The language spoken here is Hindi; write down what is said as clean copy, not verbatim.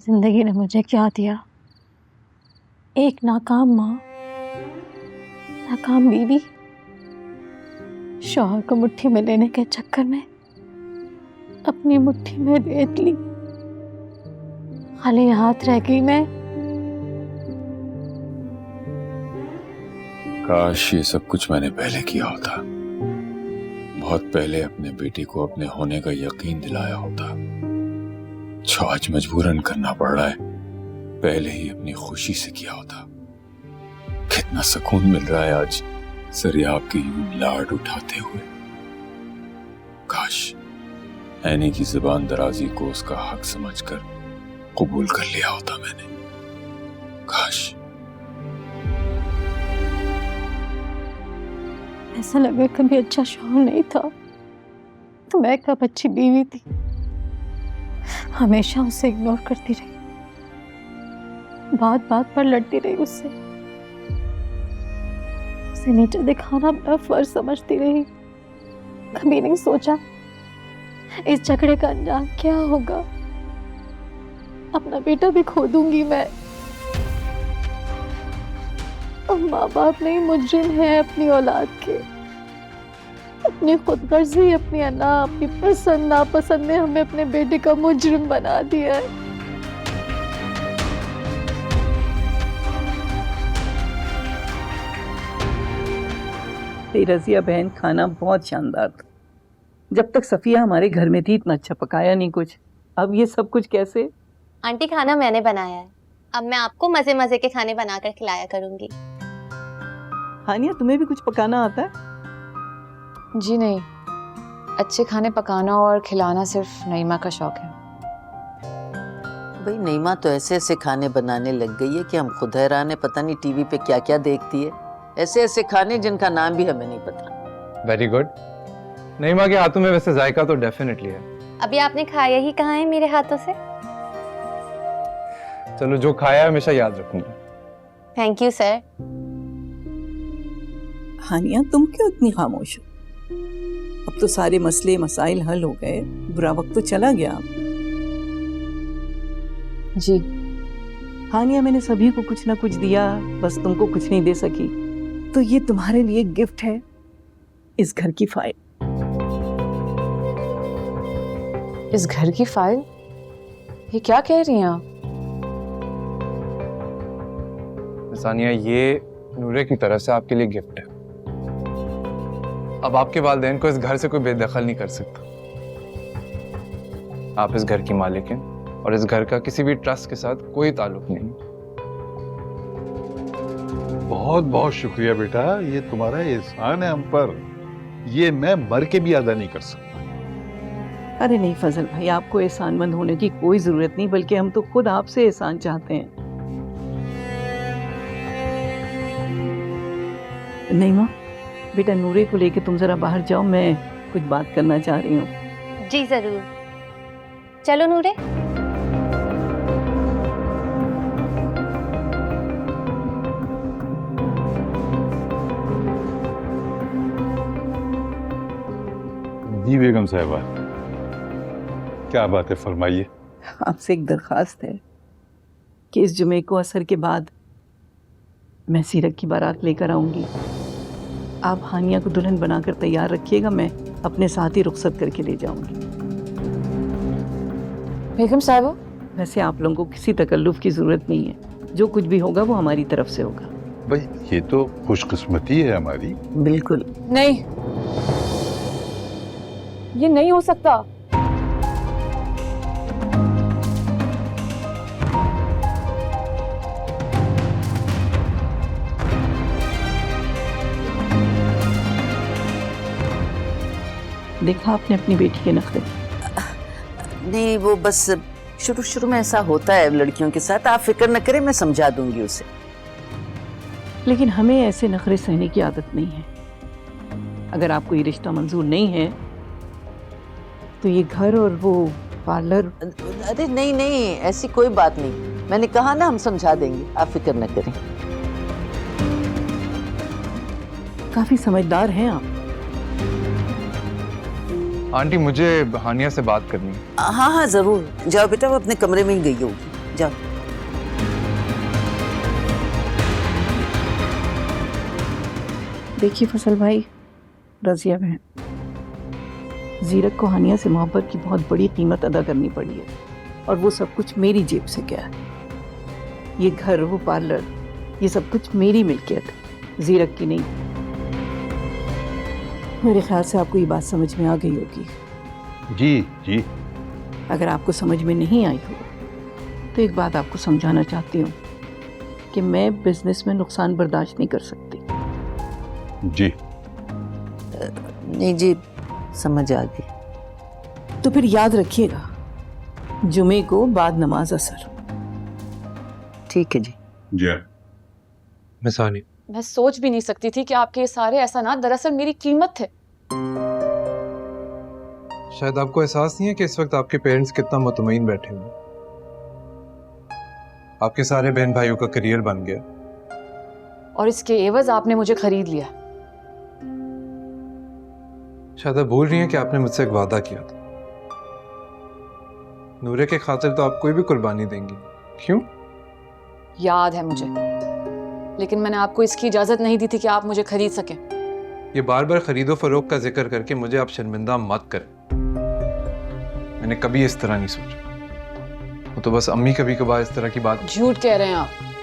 जिंदगी ने मुझे क्या दिया? एक नाकाम माँ, नाकाम बीवी, शौहर को मुट्ठी में लेने के चक्कर में अपनी मुट्ठी में रेत ली। खाली हाथ रह गई मैं। काश ये सब कुछ मैंने पहले किया होता, बहुत पहले अपने बेटी को अपने होने का यकीन दिलाया होता। जो आज मजबूरन करना पड़ रहा है, पहले ही अपनी खुशी से किया होता। कितना सुकून मिल रहा है आज सरियाब की यूं लाड उठाते हुए। काश ऐनी की जुबान दराजी को उसका हक समझकर कबूल कर लिया होता मैंने। काश। ऐसा लगा कभी अच्छा शौहर नहीं था तो मैं कब अच्छी बीवी थी। हमेशा उसे इग्नोर करती रही, बात बात पर लड़ती रही उससे, उसे नीचे दिखाना अपना फर्ज समझती रही। कभी नहीं सोचा इस झगड़े का अंजाम क्या होगा। अपना बेटा भी खो दूंगी मैं। अब माँ बाप नहीं मुजरिम है अपनी औलाद के। अपनी खुदगर्जी, अपनी अना, अपनी पसंद नापसंद ने हमें अपने बेटे का मुजरिम बना दिया है। रजिया बहन, खाना बहुत शानदार था। जब तक सफिया हमारे घर में थी इतना अच्छा पकाया नहीं कुछ। अब ये सब कुछ कैसे? आंटी खाना मैंने बनाया है, अब मैं आपको मजे मजे के खाने बनाकर खिलाया करूंगी। हानिया, तुम्हें भी कुछ पकाना आता है? जी नहीं, अच्छे खाने पकाना और खिलाना सिर्फ नईमा का शौक है। भाई नईमा तो ऐसे ऐसे खाने बनाने लग गई है कि हम खुद हैरान है। पता नहीं टीवी पे क्या क्या देखती है। ऐसे ऐसे खाने जिनका नाम भी हमें नहीं पता। Very good. नईमा के हाथों में वैसे जायका तो डेफिनेटली है। अभी आपने खाया ही कहाँ है मेरे हाथों से। चलो, जो खाया है हमेशा याद रखूंगा। Thank you sir. हानिया, तुम क्यों इतनी खामोश हो? अब तो सारे मसले मसाइल हल हो गए, बुरा वक्त तो चला गया। जी हानिया, मैंने सभी को कुछ ना कुछ दिया, बस तुमको कुछ नहीं दे सकी। तो ये तुम्हारे लिए गिफ्ट है, इस घर की फाइल। इस घर की फाइल? ये क्या कह रही हैं आप? सानिया, ये नूरे की तरफ से आपके लिए गिफ्ट है। अब आपके वालिदैन को इस घर से कोई बेदखल नहीं कर सकता। आप इस घर की मालिक हैं और इस घर का किसी भी ट्रस्ट के साथ कोई ताल्लुक नहीं। बहुत बहुत शुक्रिया बेटा, ये तुम्हारा एहसान है हम पर। ये मैं मर के भी अदा नहीं कर सकता। अरे नहीं फजल भाई, आपको एहसानमंद होने की कोई जरूरत नहीं, बल्कि हम तो खुद आपसे एहसान चाहते हैं। नहीं माँ, बेटा नूरे को लेके तुम जरा बाहर जाओ, मैं कुछ बात करना चाह रही हूँ। जी जरूर, चलो नूरे। जी बेगम साहिबा, क्या बात है, फरमाइए। आपसे एक दरखास्त है कि इस जुमे को असर के बाद मैं सीरत की बारात लेकर आऊंगी। आप हानिया को दुल्हन बनाकर तैयार रखिएगा, मैं अपने साथ ही रुखसत करके ले जाऊंगी। बेगम साहिबा, वैसे आप लोगों को किसी तकल्लुफ की जरूरत नहीं है, जो कुछ भी होगा वो हमारी तरफ से होगा। भाई ये तो खुशकिस्मती है हमारी। बिल्कुल नहीं, ये नहीं हो सकता। देखा आपने अपनी बेटी के नखरे। नहीं, वो बस शुरू शुरू में ऐसा होता है लड़कियों के साथ। आप फिक्र न करें, मैं समझा दूंगी उसे। लेकिन हमें ऐसे नखरे सहने की आदत नहीं है। अगर आपको ये रिश्ता मंजूर नहीं है तो ये घर और वो पार्लर। अरे नहीं नहीं, ऐसी कोई बात नहीं। मैंने कहा ना, हम समझा देंगे, आप फिक्र न करें। काफी समझदार हैं आप। आंटी, मुझे हानिया से बात करनी है। हाँ हाँ जरूर, जाओ बेटा, वो अपने कमरे में ही गई होगी। जाओ। देखिए फसल भाई, रजिया बहन, जीरक को हानिया से मोहब्बत की बहुत बड़ी कीमत अदा करनी पड़ी है, और वो सब कुछ मेरी जेब से गया है। ये घर, वो पार्लर, ये सब कुछ मेरी मिल्कियत है, जीरक की नहीं। मेरे ख्याल से आपको ये बात समझ में आ गई होगी। जी जी। अगर आपको समझ में नहीं आई हो तो एक बात आपको समझाना चाहती हूँ कि मैं बिजनेस में नुकसान बर्दाश्त नहीं कर सकती। जी नहीं जी, समझ आ गई। तो फिर याद रखिएगा, जुमे को बाद नमाज असर। ठीक है जी। जी। मिस हानिया, मैं सोच भी नहीं सकती थी कि आपके ये सारे एहसानात दरअसल मेरी कीमत थे। शायद आपको एहसास नहीं है कि इस वक्त आपके पेरेंट्स कितना मुतमईन बैठे हुए हैं। आपके सारे बहन भाइयों का करियर बन गया, और इसके एवज आपने मुझे खरीद लिया। शायद आप भूल रही हैं कि आपने मुझसे एक वादा किया था। नूरे के खातिर तो आप कोई भी कुर्बानी देंगी, क्यों? याद है मुझे, लेकिन मैंने आपको इसकी इजाजत नहीं दी थी कि आप मुझे खरीद सकें। ये बार बार खरीदो फरोख्त का जिक्र करके मुझे आप शर्मिंदा मत करें। मैंने कभी इस तरह नहीं सोचा। वो तो बस अम्मी कभी कभार इस तरह की बात। झूठ कह रहे हैं आप।